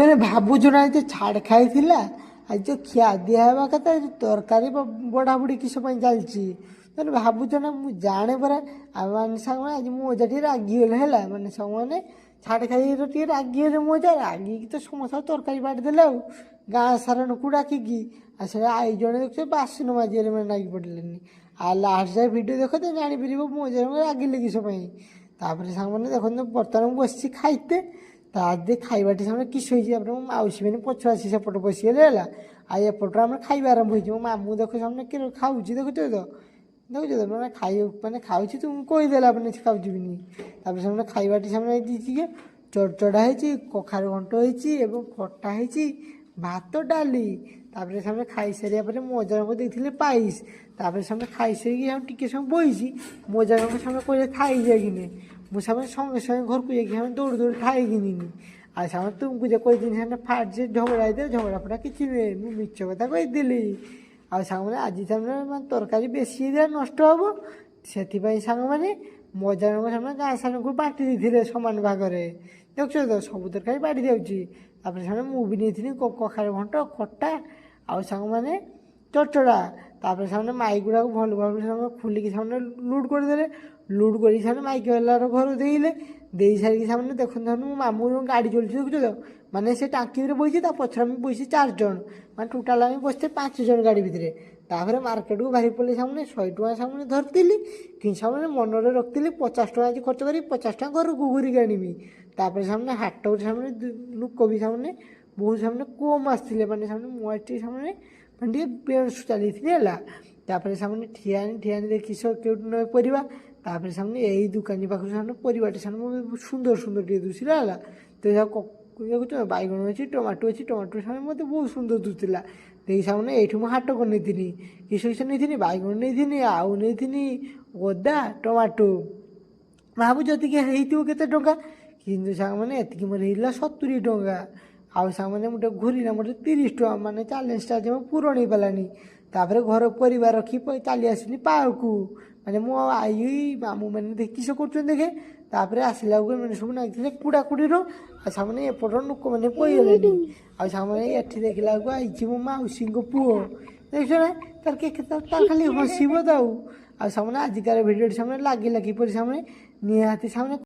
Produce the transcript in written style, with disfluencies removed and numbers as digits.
ମାନେ ଭାବୁଛୁ ନା ଯେ ଛାଡ଼ ଖାଇଥିଲା ଆଜି ଯେଉଁ ଖିଆ ଦିଆ ହେବା କଥା ତରକାରୀ ବଢ଼ାବୁଢ଼ି କିସ ପାଇଁ ଚାଲିଛି ମାନେ ଭାବୁଛ ନା ମୁଁ ଜାଣେ ପରା ଆଉ ମାନେ ସାଙ୍ଗମାନେ ଆଜି ମୁଁ ଅଜା ଟିକେ ରାଗିଗଲେ ହେଲା ମାନେ ସାଙ୍ଗମାନେ ଛାଡ଼ ଖାଇର ଟିକେ ରାଗିଗଲେ ମୁଁ ଅଜା ରାଗିକି ତ ସମସ୍ତଙ୍କୁ ତରକାରୀ ବାଢ଼ିଦେଲେ ଆଉ ଗାଁ ସାରାକୁ ଡାକିକି ଆଉ ସେଟା ଆଇ ଜଣେ ଦେଖୁଛ ବାସନ ମାଜିଗଲେ ମାନେ ଲାଗି ପଡ଼ିଲେନି ଆଉ ଲାଷ୍ଟ ଯାଏ ଭିଡ଼ିଓ ଦେଖ ତ ଜାଣିପାରିବ ମୁଁ ଅଜା ରାଗିଲେ କିସ ପାଇଁ। ତାପରେ ସାଙ୍ଗମାନେ ଦେଖନ୍ତୁ ବର୍ତ୍ତମାନ ମୁଁ ବସିଛି ଖାଇତେ ତା ଦେ ଖାଇବାଟି ସେମାନେ କିସ ହେଇଛି ତାପରେ ମୋ ମାଉସୀ ମାନେ ପଛରୁ ଆସି ସେପଟ ବସିଗଲେ ହେଲା ଆଉ ଏପଟରୁ ଆମର ଖାଇବା ଆରମ୍ଭ ହେଇଛି ମୋ ମାମୁଁ ଦେଖ ସେମାନେ କି ଖାଉଛି ଦେଖୁଛ ତ ଦେଖୁଛ ତ ମାନେ ମାନେ ଖାଉଛି ତୁ ମୁଁ କହିଦେଲା ମାନେ ସେ ଖାଉଛି ବିନି ତାପରେ ସେମାନେ ଖାଇବାଟି ସେମାନେ ହେଇଛି ଯେ ଚଡ଼ଚଡ଼ା ହେଇଛି କଖାରୁ ଘଣ୍ଟ ହେଇଛି ଏବଂ ଖଟା ହେଇଛି ଭାତ ଡାଲି ତାପରେ ସେମାନେ ଖାଇସାରିବା ପରେ ମୋ ଅଜାଙ୍କୁ ଦେଇଥିଲେ ପାଇସ୍ ତାପରେ ସେମାନେ ଖାଇସାରିକି ଆଉ ଟିକେ ସମୟ ବଇଛି ମୋ ଅଜାଙ୍କୁ ସେମାନେ କହିଲେ ଖାଇଯା କିନି ମୁଁ ସେମାନେ ସଙ୍ଗେ ସଙ୍ଗେ ଘରକୁ ଯାଇକି ଆମେ ଦୌଡ଼ି ଦୌଡ଼ି ଖାଇକିନି ଆଉ ସେମାନେ ତୁମକୁ ଯେ କହିଥିଲି ସେମାନେ ଫାଟ ଯେ ଝଗଡ଼ା ହେଇଥିଲେ ଝଗଡ଼ା ଫଟା କିଛି ନୁହେଁ ମୁଁ ମିଛ କଥା କହିଥିଲି। ଆଉ ସାଙ୍ଗମାନେ ଆଜି ସେମାନେ ମାନେ ତରକାରୀ ବେଶୀ ହେଇଥିଲା ନଷ୍ଟ ହେବ ସେଥିପାଇଁ ସାଙ୍ଗମାନେ ମୋ ଅଜାଙ୍କ ସେମାନେ ଗାଁ ସାରାଙ୍କୁ ବାଣ୍ଟି ଦେଇଥିଲେ ସମାନ ଭାଗରେ ଦେଖୁଛ ତ ସବୁ ତରକାରୀ ବାଢ଼ି ଯାଉଛି ତାପରେ ସେମାନେ ମୁଁ ବି ନେଇଥିଲି କଖାରୁ ଘଣ୍ଟ ଖଟା ଆଉ ସାଙ୍ଗମାନେ ଚଡ଼ଚଡ଼ା ତାପରେ ସେମାନେ ମାଇକ୍ ଗୁଡ଼ାକୁ ଭଲ ଭାବରେ ସେମାନେ ଖୋଲିକି ସେମାନେ ଲୁଟ୍ କରିଦେଲେ ଲୁଟ୍ କରିକି ସେମାନେ ମାଇକ୍ ବାଲାର ଘରୁ ଦେଇଲେ ଦେଇ ସାରିକି ସେମାନେ ଦେଖନ୍ତୁ ମୋ ମାମୁଁ ଗାଡ଼ି ଚଳୁଛି ଦେଖୁଛ ତ ମାନେ ସେ ଟାଙ୍କିରେ ବସିଛି ତା ପଛରେ ଆମେ ବସିଛି 4 ଜଣ ମାନେ ଟୋଟାଲ୍ ଆମେ ବସିଛେ 5 ଜଣ ଗାଡ଼ି ଭିତରେ ତାପରେ ମାର୍କେଟକୁ ବାହାରି ପଡ଼ିଲେ ସେମାନେ 100 ଟଙ୍କା ସେମାନେ ଧରିଥିଲି କିନ୍ତୁ ସେମାନେ ମନରେ ରଖିଥିଲି 50 ଟଙ୍କା ଆଜି ଖର୍ଚ୍ଚ କରି 50 ଟଙ୍କା ଘରକୁ ଘୁରିକି ଆଣିବି ତାପରେ ସେମାନେ ହାଟରେ ସେମାନେ ଲୋକ ବି ସେମାନେ ବହୁତ ସେମାନେ କମ୍ ଆସିଥିଲେ ମାନେ ସେମାନେ ମୋଟି ସେମାନେ ମାନେ ଟିକେ ବେଣୁସୁ ଚାଲିଥିଲେ ହେଲା ତାପରେ ସେମାନେ ଠିଆ ଆଣି ଦେଖି କେଉଁଠି ନେବେ ପରିବା ତାପରେ ସେମାନେ ଏଇ ଦୋକାନୀ ପାଖରୁ ସେମାନେ ପରିବାଟି ସେମାନେ ସୁନ୍ଦର ସୁନ୍ଦର ଟିକେ ଦୁଶିଲା ହେଲା ତ ଦେଖୁଛ ବାଇଗଣ ଅଛି ଟମାଟୋ ସେମାନେ ମୋତେ ବହୁତ ସୁନ୍ଦର ଦୁଶୁଥିଲା ଦେଇ ସେମାନେ ଏଇଠି ମୁଁ ହାଟ କରି ନେଇଥିଲି କିସ ନେଇଥିଲି ବାଇଗଣ ନେଇଥିଲି ଆଉ ନେଇଥିଲି ଅଦା ଟମାଟୋ ଭାବୁଛ ଏତିକି ହେଇଥିବ କେତେ ଟଙ୍କା କିନ୍ତୁ ସାଙ୍ଗମାନେ ଏତିକି ମୋର ହେଇଥିଲା 70 ଟଙ୍କା ଆଉ ସାଙ୍ଗମାନେ ମୁଁ ଟିକେ ଘୁରିଲା ମୋର 30 ଟଙ୍କା ମାନେ ଚ୍ୟାଲେଞ୍ଜଟା ଯେ ମୁଁ ପୂରଣ ହେଇପାରିଲାନି ତାପରେ ଘର ପରିବାର ରଖି ଚାଲି ଆସିଲି ପାର୍କକୁ ମାନେ ମୋ ଆଇ ମାମୁଁ ମାନେ ଦେଖି କିସ କରୁଛନ୍ତି ଦେଖେ ତାପରେ ଆସିଲା ବେଳକୁ ଏମାନେ ସବୁ ନାଗିଥିଲେ କୁଡ଼ାକୁଡ଼ିର ଆଉ ସେମାନେ ଏପଟର ଲୋକମାନେ ପଇଗଲେନି ଆଉ ସେମାନେ ଏଠି ଦେଖିଲା ବେଳକୁ ଆଇଛି ମୋ ମାଉସୀଙ୍କ ପୁଅ ଦେଖିଛ ନା ତାର ଖାଲି ହସିବ ତ ଆଉ ସେମାନେ ଆଜିକାର ଭିଡ଼ିଓଟି ସେମାନେ ଲାଗିଲା କିପରି ସେମାନେ ନିହାତି ସେମାନେ